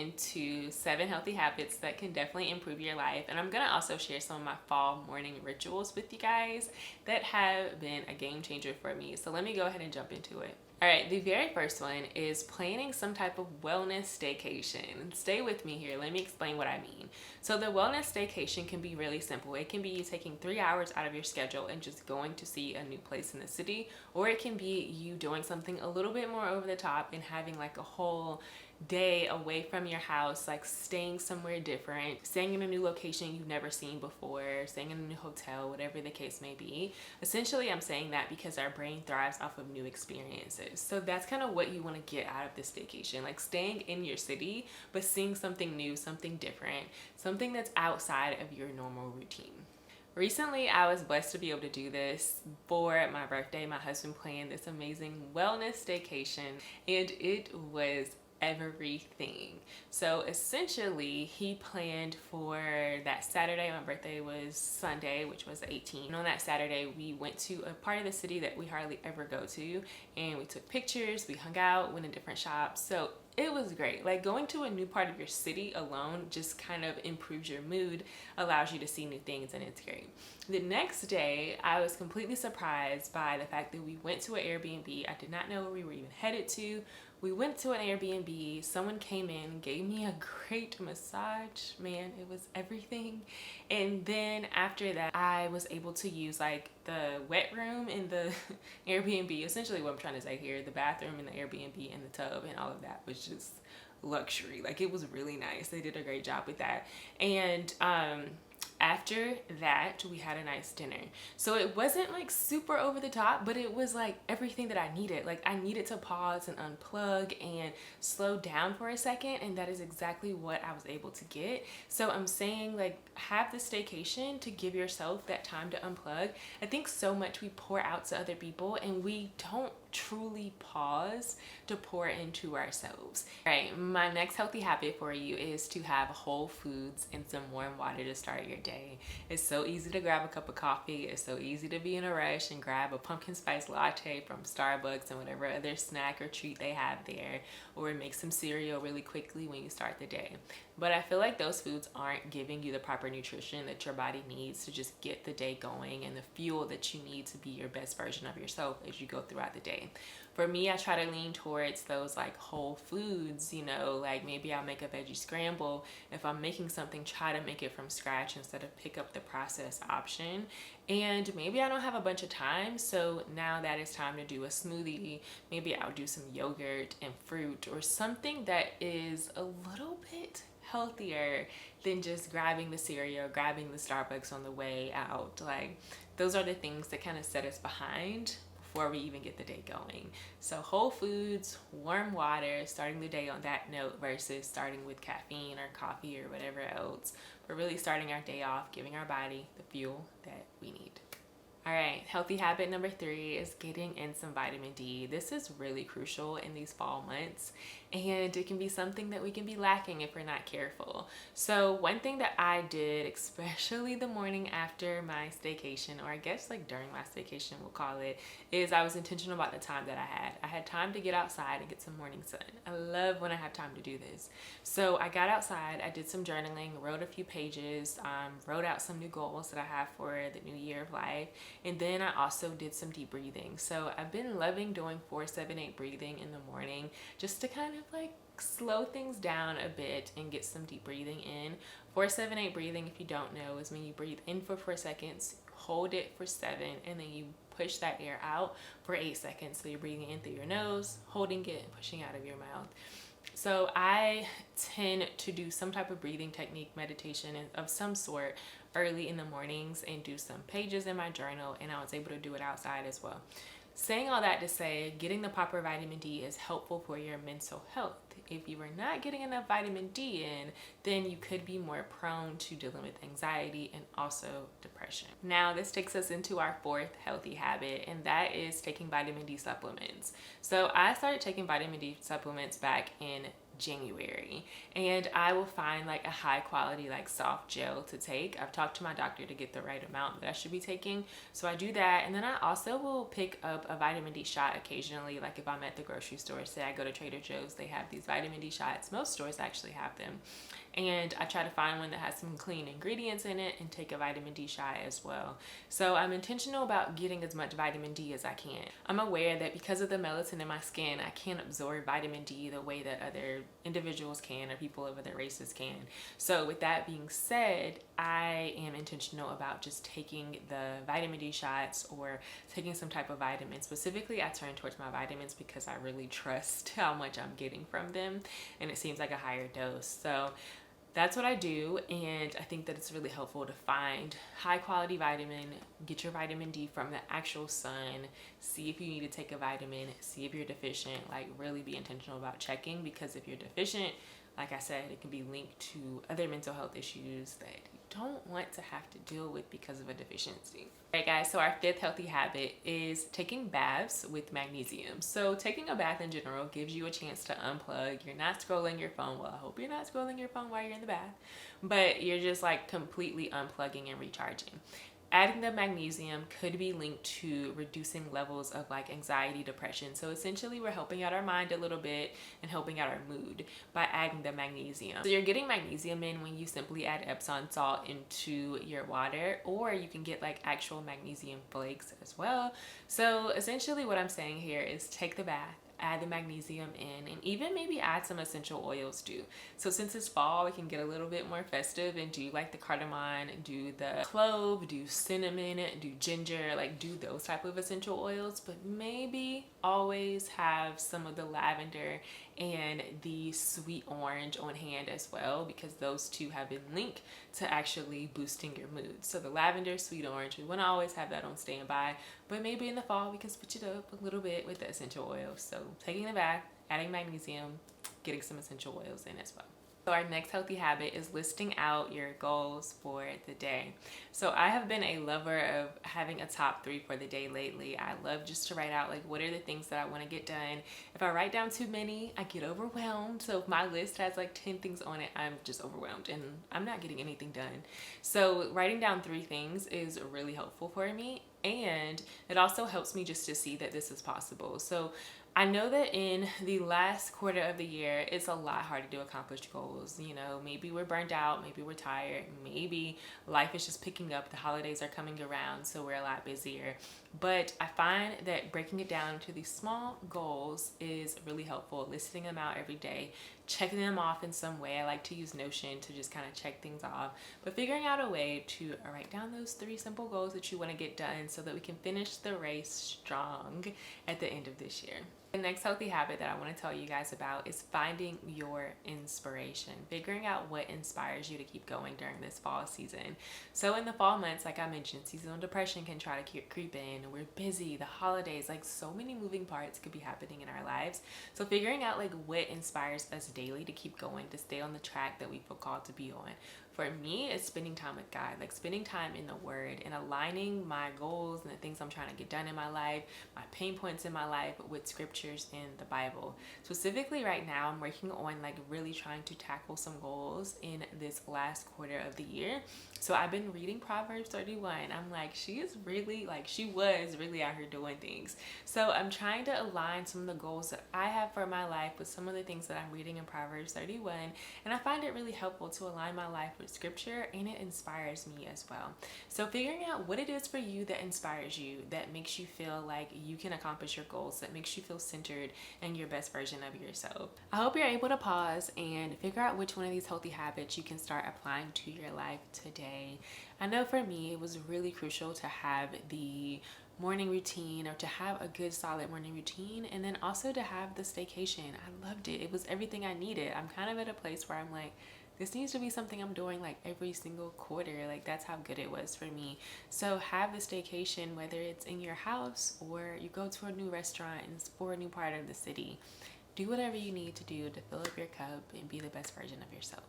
into 7 healthy habits that can definitely improve your life. And I'm gonna also share some of my fall morning rituals with you guys that have been a game changer for me. So let me go ahead and jump into it. All right, the very first one is planning some type of wellness staycation. Stay with me here. Let me explain what I mean. So the wellness staycation can be really simple. It can be you taking 3 hours out of your schedule and just going to see a new place in the city, or it can be you doing something a little bit more over the top and having like a whole day away from your house, like staying somewhere different, staying in a new location you've never seen before, staying in a new hotel, whatever the case may be. Essentially, I'm saying that because our brain thrives off of new experiences. So that's kind of what you want to get out of this vacation, like staying in your city, but seeing something new, something different, something that's outside of your normal routine. Recently, I was blessed to be able to do this for my birthday. My husband planned this amazing wellness staycation, and it was everything. So essentially, he planned for that Saturday. My birthday was Sunday, which was the 18th. And on that Saturday, we went to a part of the city that we hardly ever go to, and we took pictures, we hung out, went in different shops. So it was great. Like, going to a new part of your city alone just kind of improves your mood, allows you to see new things, and it's great. The next day, I was completely surprised by the fact that we went to an Airbnb. I did not know where we were even headed to. We went to an Airbnb, someone came in, gave me a great massage. Man, it was everything. And then after that, I was able to use like the wet room in the Airbnb. Essentially what I'm trying to say here, the bathroom in the Airbnb and the tub and all of that was just luxury. Like, it was really nice. They did a great job with that. And after that, we had a nice dinner. So it wasn't like super over the top, but it was like everything that I needed. Like, I needed to pause and unplug and slow down for a second, and that is exactly what I was able to get. So I'm saying, like, have the staycation to give yourself that time to unplug. I think so much we pour out to other people and we don't truly pause to pour into ourselves. All right, my next healthy habit for you is to have whole foods and some warm water to start your day. It's so easy to grab a cup of coffee. It's so easy to be in a rush and grab a pumpkin spice latte from Starbucks and whatever other snack or treat they have there, or make some cereal really quickly when you start the day. But I feel like those foods aren't giving you the proper nutrition that your body needs to just get the day going and the fuel that you need to be your best version of yourself as you go throughout the day. For me, I try to lean towards those like whole foods, you know, like maybe I'll make a veggie scramble. If I'm making something, try to make it from scratch instead of pick up the processed option. And maybe I don't have a bunch of time, so now that it's time to do a smoothie, maybe I'll do some yogurt and fruit or something that is a little bit healthier than just grabbing the cereal, grabbing the Starbucks on the way out. Like, those are the things that kind of set us behind before we even get the day going. So whole foods, warm water, starting the day on that note versus starting with caffeine or coffee or whatever else, but really starting our day off, giving our body the fuel that we need. All right, healthy habit number 3 is getting in some vitamin D. This is really crucial in these fall months, and it can be something that we can be lacking if we're not careful. So one thing that I did, especially the morning after my staycation, or I guess like during my staycation we'll call it, is I was intentional about the time that I had. I had time to get outside and get some morning sun. I love when I have time to do this. So I got outside, I did some journaling, wrote a few pages, wrote out some new goals that I have for the new year of life. And then I also did some deep breathing. So I've been loving doing 4-7-8 breathing in the morning, just to kind of like slow things down a bit and get some deep breathing in. 4-7-8 breathing, if you don't know, is when you breathe in for 4 seconds, hold it for 7, and then you push that air out for 8 seconds. So you're breathing in through your nose, holding it, and pushing out of your mouth. So I tend to do some type of breathing technique, meditation of some sort early in the mornings, and do some pages in my journal, and I was able to do it outside as well. Saying all that to say, getting the proper vitamin D is helpful for your mental health. If you are not getting enough vitamin D in, then you could be more prone to dealing with anxiety and also depression. Now, this takes us into our 4th healthy habit, and that is taking vitamin D supplements. So I started taking vitamin D supplements back in January, and I will find like a high quality like soft gel to take. I've talked to my doctor to get the right amount that I should be taking, so I do that. And then I also will pick up a vitamin D shot occasionally, like if I'm at the grocery store. Say I go to Trader Joe's, they have these vitamin D shots. Most stores actually have them, and I try to find one that has some clean ingredients in it and take a vitamin D shot as well. So I'm intentional about getting as much vitamin D as I can. I'm aware that because of the melatonin in my skin, I can't absorb vitamin D the way that other individuals can or people of other races can. So with that being said, I am intentional about just taking the vitamin D shots or taking some type of vitamin. Specifically, I turn towards my vitamins because I really trust how much I'm getting from them, and it seems like a higher dose. So that's what I do, and I think that it's really helpful to find high quality vitamin, get your vitamin D from the actual sun, see if you need to take a vitamin, see if you're deficient, like really be intentional about checking, because if you're deficient, like I said, it can be linked to other mental health issues that you don't want to have to deal with because of a deficiency. All right guys, so our fifth healthy habit is taking baths with magnesium. So taking a bath in general gives you a chance to unplug. You're not scrolling your phone. Well, I hope you're not scrolling your phone while you're in the bath, but you're just like completely unplugging and recharging. Adding the magnesium could be linked to reducing levels of like anxiety, depression. So essentially we're helping out our mind a little bit and helping out our mood by adding the magnesium. So you're getting magnesium in when you simply add Epsom salt into your water, or you can get like actual magnesium flakes as well. So essentially what I'm saying here is take the bath, add the magnesium in, and even maybe add some essential oils too. So since it's fall, we can get a little bit more festive and do like the cardamom, do the clove, do cinnamon, do ginger, like do those type of essential oils, but maybe always have some of the lavender and the sweet orange on hand as well, because those two have been linked to actually boosting your mood. So the lavender, sweet orange, we want to always have that on standby, but maybe in the fall we can switch it up a little bit with the essential oils. So taking the bath, adding magnesium, getting some essential oils in as well. So our next healthy habit is listing out your goals for the day. So I have been a lover of having a top 3 for the day lately. I love just to write out like what are the things that I want to get done. If I write down too many, I get overwhelmed. So if my list has like 10 things on it, I'm just overwhelmed and I'm not getting anything done. So writing down 3 things is really helpful for me, and it also helps me just to see that this is possible. So I know that in the last quarter of the year, it's a lot harder to accomplish goals. You know, maybe we're burned out, maybe we're tired, maybe life is just picking up, the holidays are coming around, so we're a lot busier. But I find that breaking it down into these small goals is really helpful, listing them out every day, checking them off in some way. I like to use Notion to just kind of check things off, but figuring out a way to write down those 3 simple goals that you want to get done so that we can finish the race strong at the end of this year. The next healthy habit that I want to tell you guys about is finding your inspiration, figuring out what inspires you to keep going during this fall season. So in the fall months, like I mentioned, seasonal depression can try to creep in. We're busy, the holidays, like so many moving parts could be happening in our lives. So figuring out like what inspires us daily to keep going, to stay on the track that we feel called to be on. For me, it's spending time with God, like spending time in the Word and aligning my goals and the things I'm trying to get done in my life, my pain points in my life with scriptures in the Bible. Specifically right now, I'm working on like really trying to tackle some goals in this last quarter of the year. So I've been reading Proverbs 31. I'm like, she was really out here doing things. So I'm trying to align some of the goals that I have for my life with some of the things that I'm reading in Proverbs 31. And I find it really helpful to align my life with scripture, and it inspires me as well. So figuring out what it is for you that inspires you, that makes you feel like you can accomplish your goals, that makes you feel centered and your best version of yourself. I hope you're able to pause and figure out which one of these healthy habits you can start applying to your life today. I know for me, it was really crucial to have the morning routine, or to have a good solid morning routine, and then also to have the staycation. I loved it. It was everything I needed. I'm kind of at a place where I'm like, this needs to be something I'm doing like every single quarter. Like that's how good it was for me. So have the staycation, whether it's in your house or you go to a new restaurant and explore a new part of the city. Do whatever you need to do to fill up your cup and be the best version of yourself.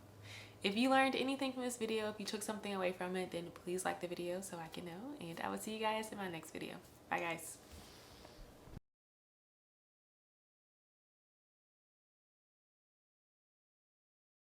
If you learned anything from this video, if you took something away from it, then please like the video so I can know. And I will see you guys in my next video. Bye guys.